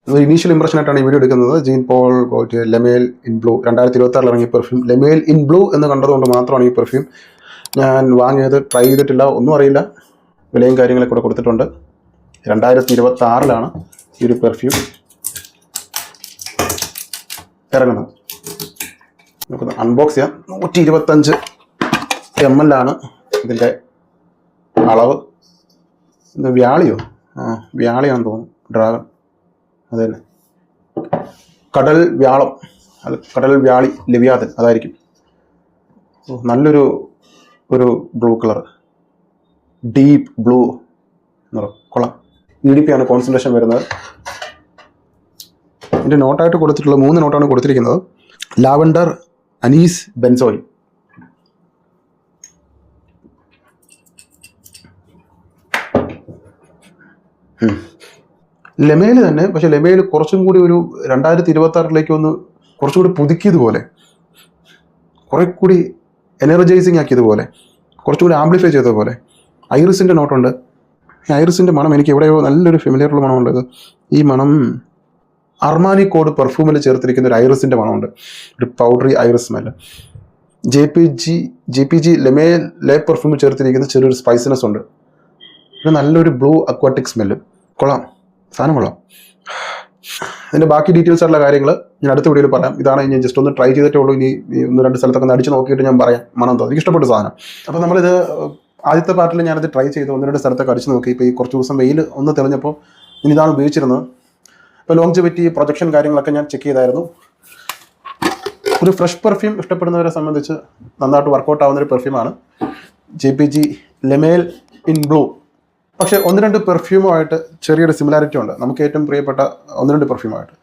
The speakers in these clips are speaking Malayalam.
ഒരു ഇനീഷ്യൽ ഇംപ്രഷനായിട്ടാണ് ഈ വീഡിയോ എടുക്കുന്നത്. ജീൻ പോൾ ഗോൾട്ടിയർ ലെമേൽ ഇൻ ബ്ലൂ 2026 ഇറങ്ങിയ പെർഫ്യൂം. ലെമേൽ ഇൻ ബ്ലൂ എന്ന് കണ്ടതുകൊണ്ട് മാത്രമാണ് ഈ പെർഫ്യൂം ഞാൻ വാങ്ങിയത്. ട്രൈ ചെയ്തിട്ടില്ല, ഒന്നും അറിയില്ല. വിലയും കാര്യങ്ങളൊക്കെ കൂടെ കൊടുത്തിട്ടുണ്ട്. 2026 ഈ ഒരു പെർഫ്യൂം ഇറങ്ങുന്നത്. നമുക്കൊന്ന് അൺബോക്സ് ചെയ്യാം. 125 ml ഇതിൻ്റെ അളവ്. ഇത് വ്യാളിയോ? വ്യാളിയാണെന്ന് തോന്നുന്നു. ഡ്രാഗൺ, അത് തന്നെ. കടൽ വ്യാളം, അത് കടൽ വ്യാളി, ലെവിയാതൻ, അതായിരിക്കും. നല്ലൊരു ബ്ലൂ കളർ, ഡീപ്പ് ബ്ലൂ എന്ന് പറയും. കൊള്ളാം. EDP ആണ് കോൺസെൻട്രേഷൻ വരുന്നത്. ഇതിൻ്റെ നോട്ടായിട്ട് കൊടുത്തിട്ടുള്ള 3 നോട്ടാണ് കൊടുത്തിരിക്കുന്നത്. Lavender, Anees, benzoyl. ലെമേൽ തന്നെ, പക്ഷെ ലെമേൽ കുറച്ചും കൂടി ഒരു 2026 ഒന്ന് കുറച്ചും കൂടി പുതുക്കിയതുപോലെ, കുറെ കൂടി എനർജൈസിങ് ആക്കിയതുപോലെ, കുറച്ചുകൂടി ആംപ്ലിഫൈ ചെയ്തതുപോലെ. ഐറിസിൻ്റെ നോട്ടുണ്ട്. ഈ ഐറിസിൻ്റെ മണം എനിക്ക് എവിടെയോ നല്ലൊരു ഫെമിലിയറുള്ള മണമുണ്ട്. ഈ മണം അർമാനി കോഡ് പെർഫ്യൂമിൽ ചേർത്തിരിക്കുന്ന ഒരു ഐറിസിൻ്റെ മണമുണ്ട്, ഒരു പൗഡറി ഐറിസ് സ്മെല്ല്. JPG ലെ പെർഫ്യൂമിൽ ചേർത്തിരിക്കുന്ന ചെറിയൊരു സ്പൈസിനെസ് ഉണ്ട്. പിന്നെ നല്ലൊരു ബ്ലൂ അക്വാട്ടിക് സ്മെല്ല്. കൊള്ളാം, സാധനം കൊള്ളാം. അതിൻ്റെ ബാക്കി ഡീറ്റെയിൽസ് ആയിട്ടുള്ള കാര്യങ്ങൾ ഞാൻ അടുത്ത വീഡിയോയിൽ പറയാം. ഇതാണ് ഞാൻ ജസ്റ്റ് ഒന്ന് ട്രൈ ചെയ്തിട്ടേ ഉള്ളൂ. ഇനി 1-2 സ്ഥലത്തൊക്കെ അടിച്ച് നോക്കിയിട്ട് ഞാൻ പറയാം മണം തോന്നി. എനിക്ക് ഇഷ്ടപ്പെട്ട സാധനം. അപ്പോൾ നമ്മളിത് ആദ്യത്തെ പാർട്ടിൽ ഞാനത് ട്രൈ ചെയ്ത് 1-2 സ്ഥലത്തൊക്കെ അടിച്ച് നോക്കി. ഇപ്പോൾ ഈ കുറച്ച് ദിവസം വെയിൽ ഒന്ന് തെളിഞ്ഞപ്പോൾ ഇനി ഇതാണ് ഉപയോഗിച്ചിരുന്നത്. ഇപ്പോൾ ലോങ്ജിവിറ്റി, പ്രൊജക്ഷൻ കാര്യങ്ങളൊക്കെ ഞാൻ ചെക്ക് ചെയ്തായിരുന്നു. ഒരു ഫ്രഷ് പെർഫ്യൂം ഇഷ്ടപ്പെടുന്നവരെ സംബന്ധിച്ച് നന്നായിട്ട് വർക്കൗട്ട് ആവുന്നൊരു പെർഫ്യൂമാണ് JPG ലെമേൽ ഇൻ ബ്ലൂ. പക്ഷേ 1-2 പെർഫ്യൂമുമായിട്ട് ചെറിയൊരു സിമിലാരിറ്റി ഉണ്ട്. നമുക്ക് ഏറ്റവും പ്രിയപ്പെട്ട 1-2 പെർഫ്യൂമായിട്ട്,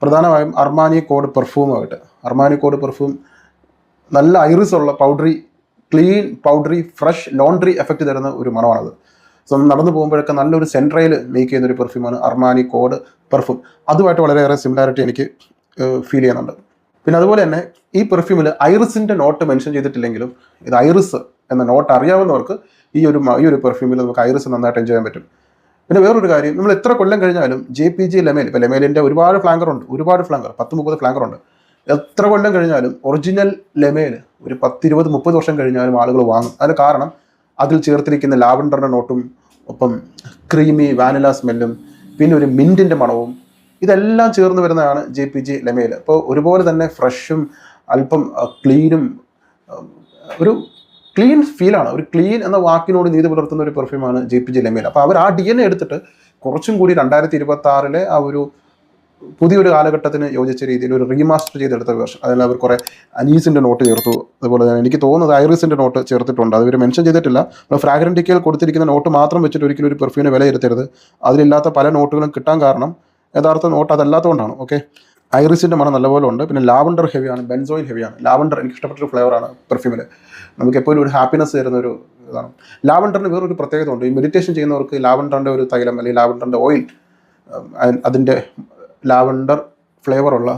പ്രധാനമായും അർമാനി കോഡ് പെർഫ്യൂമായിട്ട്. അർമാനി കോഡ് പെർഫ്യൂം നല്ല ഐറിസ് ഉള്ള powdery, clean powdery, fresh laundry effect തരുന്ന ഒരു മണമാണത്. സോ നടന്നു പോകുമ്പോഴൊക്കെ നല്ലൊരു സെൻട്രയിൽ മേക്ക് ചെയ്യുന്നൊരു പെർഫ്യൂമാണ് അർമാനി കോഡ് പെർഫ്യൂം. അതുമായിട്ട് വളരെയേറെ സിമിലാരിറ്റി എനിക്ക് ഫീൽ ചെയ്യുന്നുണ്ട്. പിന്നെ അതുപോലെ തന്നെ ഈ പെർഫ്യൂമിൽ ഐറിസിൻ്റെ നോട്ട് മെൻഷൻ ചെയ്തിട്ടില്ലെങ്കിലും ഇത് ഐറിസ് എന്ന നോട്ട് അറിയാവുന്നവർക്ക് ഈ ഒരു പെർഫ്യൂമിൽ നമുക്ക് ഐറിസ് നന്നായിട്ട് എൻജോയ് ചെയ്യാൻ പറ്റും. പിന്നെ വേറൊരു കാര്യം, നമ്മൾ എത്ര കൊല്ലം കഴിഞ്ഞാലും JPG ലെമേൽ, ഇപ്പോൾ ലെമേലിൻ്റെ ഒരുപാട് ഫ്ലാങ്കർ ഉണ്ട്, 10-30 ഫ്ലാങ്കർ ഉണ്ട്. എത്ര കൊല്ലം കഴിഞ്ഞാലും ഒറിജിനൽ ലെമേൽ ഒരു 10-20-30 വർഷം കഴിഞ്ഞാലും ആളുകൾ വാങ്ങും. അതിന് കാരണം അതിൽ ചേർത്തിരിക്കുന്ന ലാവൻഡറിൻ്റെ നോട്ടും, ഒപ്പം ക്രീമി വാനില സ്മെല്ലും, പിന്നെ ഒരു മിൻറ്റിൻ്റെ മണവും, ഇതെല്ലാം ചേർന്ന് വരുന്നതാണ് JPG ലെമേൽ. അപ്പോൾ ഒരുപോലെ തന്നെ ഫ്രഷും അല്പം ക്ലീനും, ഒരു ക്ലീൻ ഫീലാണ്. ഒരു ക്ലീൻ എന്ന വാക്കിനോട് നീതി പുലർത്തുന്ന ഒരു പെർഫ്യൂമാണ് JPG ലെമേൽ. അപ്പോൾ അവർ ആ DNA എടുത്തിട്ട് കുറച്ചും കൂടി 2026 ആ ഒരു പുതിയൊരു കാലഘട്ടത്തിന് യോജിച്ച രീതിയിൽ ഒരു റീമാസ്റ്റർ ചെയ്തെടുത്ത വേർഷൻ. അതിൽ അവർ കുറേ അനീസിൻ്റെ നോട്ട് ചേർത്തു. അതുപോലെ തന്നെ എനിക്ക് തോന്നുന്നത് ഐറിസിൻ്റെ നോട്ട് ചേർത്തിട്ടുണ്ട്. അത് ഇവർ മെൻഷൻ ചെയ്തിട്ടില്ല. നമ്മൾ ഫ്രാഗ്രൻറ്റിക്കയിൽ കൊടുത്തിരിക്കുന്ന നോട്ട് മാത്രം വെച്ചിട്ട് ഒരിക്കലും ഒരു പെർഫ്യൂമിനെ വിലയിരുത്തരുത്. അതിലില്ലാത്ത പല നോട്ടുകളും കിട്ടാൻ കാരണം യഥാർത്ഥ നോട്ട് അതല്ലാത്തതുകൊണ്ടാണ്. ഓക്കെ, ഐറിസിൻ്റെ മണം നല്ലപോലെ ഉണ്ട്. പിന്നെ ലാവൻഡർ ഹെവിയാണ്, ബെൻസോയിൽ ഹെവിയാണ്. ലാവൻഡർ എനിക്ക് ഇഷ്ടപ്പെട്ടൊരു ഫ്ലേവറാണ് പെർഫ്യൂമിൽ. നമുക്ക് എപ്പോഴും ഒരു ഹാപ്പിനെസ് തരുന്ന ഒരു ഇതാണ്. ലാവൻഡറിന് വേറൊരു പ്രത്യേകത ഉണ്ട്. ഈ മെഡിറ്റേഷൻ ചെയ്യുന്നവർക്ക് ലാവൻഡറിൻ്റെ ഒരു തൈലം അല്ലെങ്കിൽ ലാവൻഡറിൻ്റെ ഓയിൽ, അതിൻ്റെ ലാവൻഡർ ഫ്ലേവറുള്ള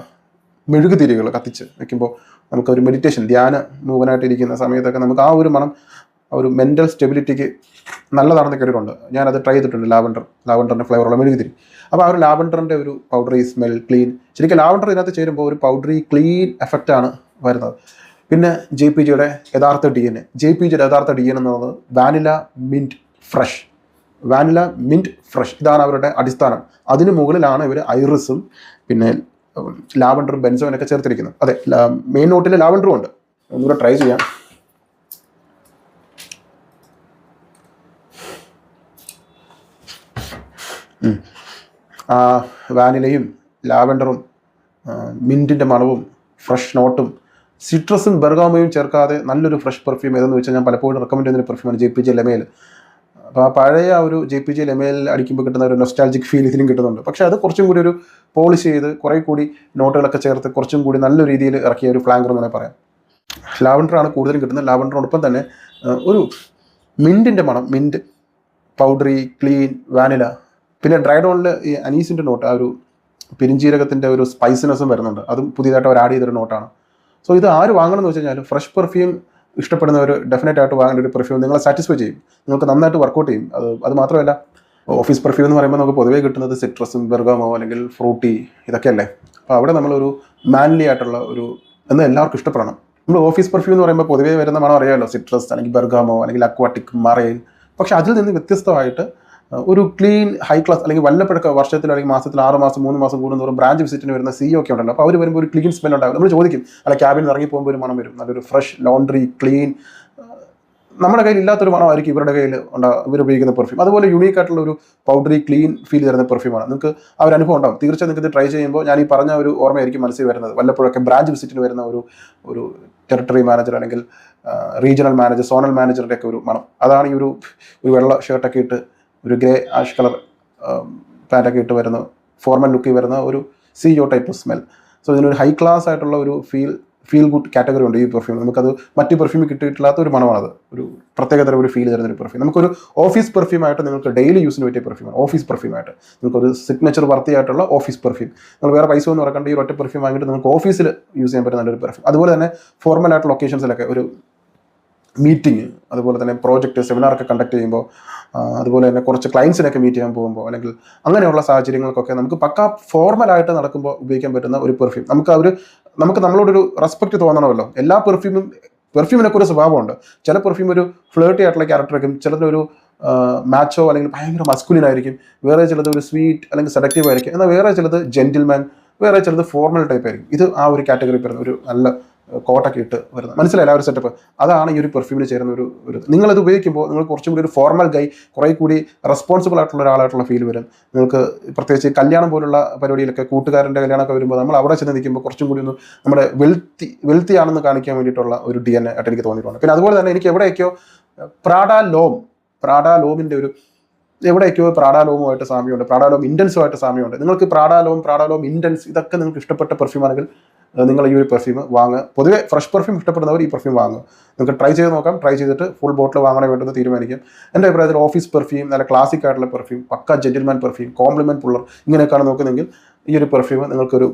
മെഴുകുതിരികൾ കത്തിച്ച് വെക്കുമ്പോൾ നമുക്കൊരു മെഡിറ്റേഷൻ, ധ്യാന മൂവനായിട്ടിരിക്കുന്ന സമയത്തൊക്കെ നമുക്ക് ആ ഒരു മണം, ആ ഒരു മെൻ്റൽ സ്റ്റെബിലിറ്റിക്ക് നല്ലതാണെന്ന് കേട്ടിട്ടുണ്ട്. ഞാനത് ട്രൈ ചെയ്തിട്ടുണ്ട്. ലാവൻഡറിൻ്റെ ഫ്ലേവറുള്ള മെഴുകുതിരി. അപ്പോൾ ആ ഒരു ലാവൻഡറിൻ്റെ ഒരു പൗഡറി സ്മെൽ, ക്ലീൻ, ശരിക്കും ലാവൻഡർ ഇതിനകത്ത് ചേരുമ്പോൾ ഒരു പൗഡറി ക്ലീൻ എഫക്റ്റാണ് വരുന്നത്. പിന്നെ JPGയുടെ യഥാർത്ഥ DNA എന്ന് പറയുന്നത് വാനില മിൻറ്റ് ഫ്രഷ്. ഇതാണ് അവരുടെ അടിസ്ഥാനം. അതിന് മുകളിലാണ് ഇവർ ഐറിസും പിന്നെ ലാവൻഡറും ബെൻസോയിനൊക്കെ ചേർത്തിരിക്കുന്നത്. അതെ, മെയിൻ നോട്ടിൽ ലാവൻഡറും ഉണ്ട്. ഒന്നുകൂടെ ട്രൈ ചെയ്യാം. വാനിലയും ലാവൻഡറും മിൻറ്റിൻ്റെ മണവും ഫ്രഷ് നോട്ടും സിട്രസും ബെർഗാമോയും ചേർക്കാതെ നല്ലൊരു ഫ്രഷ് പെർഫ്യൂം ഏതെന്ന് വെച്ചാൽ ഞാൻ പലപ്പോഴും റെക്കമെൻഡ് ചെയ്യുന്നൊരു പെർഫ്യൂമാണ് JPG ലെമേൽ. അപ്പോൾ ആ പഴയ ഒരു JPG ലെമേൽ അടിക്കുമ്പോൾ കിട്ടുന്ന ഒരു നൊസ്റ്റാൾജിക് ഫീൽ ഇതിലും കിട്ടുന്നുണ്ട്. പക്ഷേ അത് കുറച്ചും കൂടി ഒരു പോളിഷ് ചെയ്ത് കുറേ കൂടി നോട്ടുകളൊക്കെ ചേർത്ത് കുറച്ചും കൂടി നല്ല രീതിയിൽ ഇറക്കിയ ഒരു ഫ്ലാങ്കർ എന്ന് പറയാം. ലാവൻഡറാണ് കൂടുതലും കിട്ടുന്നത്. ലാവൻഡറിനോടൊപ്പം തന്നെ ഒരു മിൻറ്റിൻ്റെ മണം, മിൻറ്റ്, പൗഡറി, ക്ലീൻ, വാനില. പിന്നെ ഡ്രൈഡോണിൽ ഈ അനീസിൻ്റെ നോട്ട്, ആ ഒരു പെരിഞ്ജീരകത്തിൻ്റെ ഒരു സ്പൈസിനെസ്സും വരുന്നുണ്ട്. അതും പുതിയതായിട്ട് അവർ ആഡ് ചെയ്തൊരു നോട്ടാണ്. സോ ഇത് ആര് വാങ്ങണമെന്ന് വെച്ച് കഴിഞ്ഞാൽ ഫ്രഷ് പെർഫ്യൂം ഇഷ്ടപ്പെടുന്നവർ ഡെഫിനറ്റ് ആയിട്ട് വാങ്ങേണ്ട ഒരു പെർഫ്യൂം നിങ്ങളെ സാറ്റിസ്ഫൈ ചെയ്യും, നിങ്ങൾക്ക് നന്നായിട്ട് വർക്കൗട്ട് ചെയ്യും. അത് മാത്രമല്ല ഓഫീസ് പെർഫ്യൂം എന്ന് പറയുമ്പോൾ നമുക്ക് പൊതുവേ കിട്ടുന്നത് സിട്രസും ബെർഗാമോ അല്ലെങ്കിൽ ഫ്രൂട്ടി ഇതൊക്കെയല്ലേ. അപ്പോൾ അവിടെ നമ്മളൊരു മാൻലി ആയിട്ടുള്ള ഒരു എന്ന് എല്ലാവർക്കും ഇഷ്ടപ്പെടണം. നമ്മൾ ഓഫീസ് പെർഫ്യൂം എന്ന് പറയുമ്പോൾ പൊതുവേ വരുന്ന മണം അറിയാമല്ലോ, സിട്രസ് അല്ലെങ്കിൽ ബെർഗാമോ അല്ലെങ്കിൽ അക്വാട്ടിക്, മറൈൻ. പക്ഷെ അതിൽ നിന്ന് വ്യത്യസ്തമായിട്ട് ഒരു ക്ലീൻ ഹൈ ക്ലാസ് അല്ലെങ്കിൽ വല്ലപ്പോഴൊക്കെ വർഷത്തിൽ അല്ലെങ്കിൽ മാസത്തിൽ 6 മാസം 3 മാസം കൂടുന്നതോറും ബ്രാഞ്ച് വിസിറ്റിന് വരുന്ന CEO ഒക്കെ ഉണ്ടല്ലോ. അപ്പോൾ അവർ വരുമ്പോൾ ഒരു ക്ലീൻ സ്മെൽ ഉണ്ടാകും. നമ്മൾ ചോദിക്കും, അല്ല ക്യാബിൽ ഇറങ്ങി പോകുമ്പോൾ ഒരു മണം വരും, നല്ലൊരു ഫ്രഷ് ലോണ്ട്രി ക്ലീൻ. നമ്മുടെ കയ്യിൽ ഇല്ലാത്തൊരു മണമായിരിക്കും ഇവരുടെ കയ്യിൽ ഇവർ ഉപയോഗിക്കുന്ന പെർഫ്യൂം. അതുപോലെ യൂണീക്ക് ആയിട്ടുള്ള ഒരു പൗഡറി ക്ലീൻ ഫീൽ തരുന്ന പെർഫ്യൂമാണ്. നിങ്ങൾക്ക് ആ ഒരു അനുഭവം ഉണ്ടാകും. തീർച്ചയായും നിങ്ങൾക്ക് ഇത് ട്രൈ ചെയ്യുമ്പോൾ ഞാൻ ഈ പറഞ്ഞ ഒരു ഓർമ്മയായിരിക്കും മനസ്സിൽ വരുന്നത്. വല്ലപ്പോഴൊക്കെ ബ്രാഞ്ച് വിസിറ്റിന് വരുന്ന ഒരു ടെറിട്ടറി മാനേജർ അല്ലെങ്കിൽ റീജിയണൽ മാനേജർ, സോണൽ മാനേജറിൻ്റെ ഒക്കെ ഒരു മണം. അതാണ് ഈ ഒരു വെള്ള ഷർട്ടൊക്കെ ഇട്ട് ഒരു ഗ്രേ ആഷ് കളർ പാൻറ്റൊക്കെ ഇട്ട് വരുന്ന ഫോർമൽ ലുക്കിൽ വരുന്ന ഒരു CEO ടൈപ്പ് സ്മെൽ. സോ ഇതിനൊരു ഹൈ ക്ലാസ് ആയിട്ടുള്ള ഒരു ഫീൽ ഗുഡ് കാറ്റഗറി ഉണ്ട് ഈ പെർഫ്യൂം. നമുക്കത് മറ്റ് പെർഫ്യൂമിൽ കിട്ടിയിട്ടില്ലാത്ത ഒരു മണമാണത്. ഒരു പ്രത്യേകതരം ഒരു ഫീൽ തരുന്ന ഒരു പെർഫ്യൂം. നമുക്കൊരു ഓഫീസ് പെർഫ്യൂമായിട്ട് നിങ്ങൾക്ക് ഡെയിലി യൂസിന് പറ്റിയ പെർഫ്യൂമാണ് ഓഫീസ് പെർഫ്യൂമായിട്ട്. നിങ്ങൾക്കൊരു സിഗ്നേച്ചർ വർത്തിയായിട്ടുള്ള ഓഫീസ് പെർഫ്യൂം. നിങ്ങൾ വേറെ പൈസ ഒന്നും ഇറക്കേണ്ട ഈ ഒറ്റ പെർഫ്യൂം വാങ്ങിയിട്ട് നിങ്ങൾക്ക് ഓഫീസിൽ യൂസ് ചെയ്യാൻ പറ്റുന്ന നല്ലൊരു പെർഫ്യൂം. അതുപോലെ തന്നെ ഫോർമൽ ആയിട്ടുള്ള ഒക്കേഷൻസിലൊക്കെ ഒരു മീറ്റിംഗ്, അതുപോലെ തന്നെ പ്രോജക്റ്റ് സെമിനാറൊക്കെ കണ്ടക്ട് ചെയ്യുമ്പോൾ, അതുപോലെ തന്നെ കുറച്ച് ക്ലയൻസിനൊക്കെ മീറ്റ് ചെയ്യാൻ പോകുമ്പോൾ അല്ലെങ്കിൽ അങ്ങനെയുള്ള സാഹചര്യങ്ങൾക്കൊക്കെ നമുക്ക് പക്കാ ഫോർമലായിട്ട് നടക്കുമ്പോൾ ഉപയോഗിക്കാൻ പറ്റുന്ന ഒരു പെർഫ്യൂം. നമുക്ക് നമ്മളോടൊരു റെസ്പെക്ട് തോന്നണമല്ലോ. എല്ലാ പെർഫ്യൂമിനൊക്കെ ഒരു സ്വഭാവമുണ്ട്. ചില പെർഫ്യൂം ഒരു ഫ്ലേർട്ടി ആയിട്ടുള്ള ക്യാരക്ടറായിരിക്കും, ചിലതൊരു മാച്ചോ അല്ലെങ്കിൽ ഭയങ്കര മസ്കുലിൻ ആയിരിക്കും, വേറെ ചിലത് ഒരു സ്വീറ്റ് അല്ലെങ്കിൽ സെഡക്റ്റീവ് ആയിരിക്കും, എന്നാൽ വേറെ ചിലത് ജെന്റിൽമാൻ, വേറെ ചിലത് ഫോർമൽ ടൈപ്പ് ആയിരിക്കും. ഇത് ആ ഒരു കാറ്റഗറി വരുന്ന ഒരു നല്ല കോട്ടൊക്കെ ഇട്ട് വരുന്നത്. മനസ്സിലായില്ല ആ ഒരു സെറ്റപ്പ്? അതാണ് ഈ ഒരു പെർഫ്യൂമിന് ചേരുന്ന ഒരു നിങ്ങളത് ഉപയോഗിക്കുമ്പോൾ നിങ്ങൾ കുറച്ചും കൂടി ഒരു ഫോർമൽ ഗൈ, കുറേ കൂടി റെസ്പോൺസിബിൾ ആയിട്ടുള്ള ഒരാളായിട്ടുള്ള ഫീൽ വരും നിങ്ങൾക്ക്. പ്രത്യേകിച്ച് കല്യാണം പോലുള്ള പരിപാടിയിലൊക്കെ കൂട്ടുകാരൻ്റെ കല്യാണമൊക്കെ വരുമ്പോൾ നമ്മൾ അവിടെ ചെന്ന് നിൽക്കുമ്പോൾ കുറച്ചും കൂടി ഒന്ന് നമ്മുടെ വെൽത്തി ആണെന്ന് കാണിക്കാൻ വേണ്ടിയിട്ടുള്ള ഒരു DNA ആയിട്ട് എനിക്ക് തോന്നിയിട്ടുണ്ട്. പിന്നെ അതുപോലെ തന്നെ എനിക്ക് എവിടെയൊക്കെയോ പ്രാഡാലോമിൻ്റെ ഒരു എവിടെയൊക്കെയോ പ്രാഡാലോമുമായിട്ട് സാമ്യമുണ്ട്, പ്രാഡാലോം ഇൻറ്റൻസുമായിട്ട് സാമ്യമുണ്ട്. നിങ്ങൾക്ക് പ്രാഡാലോം ഇൻറ്റൻസ് ഇതൊക്കെ നിങ്ങൾക്ക് ഇഷ്ടപ്പെട്ട പെർഫ്യൂമാണെങ്കിൽ നിങ്ങൾ ഈ ഒരു പെർഫ്യൂം വാങ്ങുക. പൊതുവെ ഫ്രഷ് പെർഫ്യൂം ഇഷ്ടപ്പെടുന്നവർ ഈ പെർഫ്യൂം വാങ്ങുക. നിങ്ങൾക്ക് ട്രൈ ചെയ്ത് നോക്കാം. ട്രൈ ചെയ്തിട്ട് ഫുൾ ബോട്ടിൽ വാങ്ങണേ വേണ്ടെന്ന് തീരുമാനിക്കാം. എൻ്റെ അഭിപ്രായത്തിൽ ഓഫീസ് പെർഫ്യൂം, നല്ല ക്ലാസിക് ആയിട്ടുള്ള പെർഫ്യൂം, പക്ക ജെന്റിൽമാൻ പെർഫ്യൂം, കോംപ്ലിമെൻറ്റ് പുള്ളർ, ഇങ്ങനെയൊക്കെയാണ് നോക്കുന്നെങ്കിൽ ഈ ഒരു പെർഫ്യൂം നിങ്ങൾക്കൊരു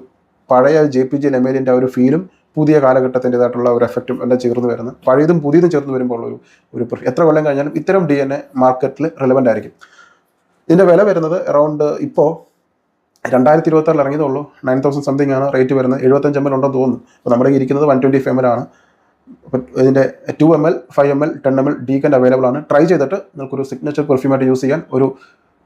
പഴയ JPG ലെമേലിൻ്റെ ആ ഒരു ഫീലും പുതിയ കാലഘട്ടത്തിൻ്റെതായിട്ടുള്ള ഒരു എഫക്റ്റും എല്ലാം ചേർന്ന് വരുന്നത്, പഴയതും പുതിയതും ചേർന്ന് വരുമ്പോൾ ഒരു പെർഫ്യൂം എത്ര കൊല്ലം കഴിഞ്ഞാലും ഇത്തരം DNA മാർക്കറ്റിൽ റിലവൻ്റ് ആയിരിക്കും. ഇതിൻ്റെ വില വരുന്നത് അറൗണ്ട് ഇപ്പോൾ 2026 ഇറങ്ങിയതുള്ളൂ. 9,000 സംതിങ് ആണ് റേറ്റ് വരുന്നത്. 75 ml ഉണ്ടെന്ന് തോന്നുന്നു. അപ്പോൾ നമ്മുടെ ഇരിക്കുന്നത് 125 ml ആണ്. അപ്പോൾ ഇതിൻ്റെ 2 ml, 5 ml, 10 ml ഡീക്കൻ്റ് അവൈലബിൾ ആണ്. ട്രൈ ചെയ്തിട്ട് നിങ്ങൾക്കൊരു സിഗ്നേച്ചർ പെർഫ്യൂമായിട്ട് യൂസ് ചെയ്യാൻ, ഒരു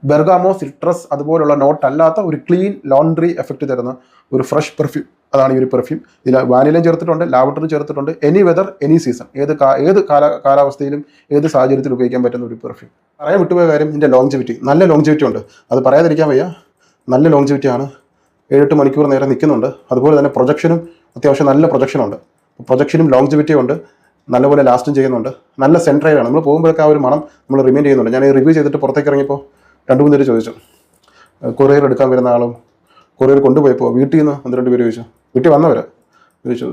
ബെർഗാമോ, സിട്രസ് അതുപോലുള്ള നോട്ട് അല്ലാത്ത ഒരു ക്ലീൻ ലോണ്ട്രി എഫക്റ്റ് തരുന്ന ഒരു ഫ്രഷ് പെർഫ്യൂം. അതാണ് ഈ ഒരു പെർഫ്യൂം. ഇതിൽ വാനിലയും ചേർത്തിട്ടുണ്ട്, ലാവൻഡറും ചേർത്തിട്ടുണ്ട്. എനി വെതർ എനി സീസൺ, ഏത് കാലാവസ്ഥയിലും ഏത് സാഹചര്യത്തിലും ഉപയോഗിക്കാൻ പറ്റുന്ന ഒരു പെർഫ്യൂം. പറയാൻ വിട്ടുപോയ കാര്യം, ഇതിൻ്റെ ലോങ്ജിവിറ്റി, നല്ല ലോങ്ജിവിറ്റി ഉണ്ട്. അത് പറയാതിരിക്കാൻ വയ്യ. നല്ല ലോങ്ജിവിറ്റിയാണ്. 7-8 മണിക്കൂർ നേരം നിൽക്കുന്നുണ്ട്. അതുപോലെ തന്നെ പ്രൊജക്ഷനും അത്യാവശ്യം നല്ല പ്രൊജക്ഷനുണ്ട്. പ്രൊജക്ഷനും ലോങ്ജിവിറ്റിയും ഉണ്ട്. നല്ലപോലെ ലാസ്റ്റും ചെയ്യുന്നുണ്ട്. നല്ല സെൻട്രൈലാണ്. നമ്മൾ പോകുമ്പോഴൊക്കെ ആ ഒരു മണം നമ്മൾ റിമൈൻഡ് ചെയ്യുന്നുണ്ട്. ഞാൻ ഈ റിവ്യൂ ചെയ്തിട്ട് പുറത്തേക്ക് ഇറങ്ങിയപ്പോൾ 2-3 പേര് ചോദിച്ചു, കൊറിയർ എടുക്കാൻ വരുന്ന ആളും കൊറിയർ കൊണ്ടുപോയപ്പോൾ വീട്ടിൽ നിന്ന് 1-2 പേര് ചോദിച്ചു, വീട്ടിൽ വന്നവർ ചോദിച്ചു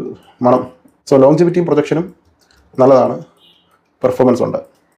മണം. സോ ലോങ്ജിവിറ്റിയും പ്രൊജക്ഷനും നല്ലതാണ്, പെർഫോമൻസ് ഉണ്ട്.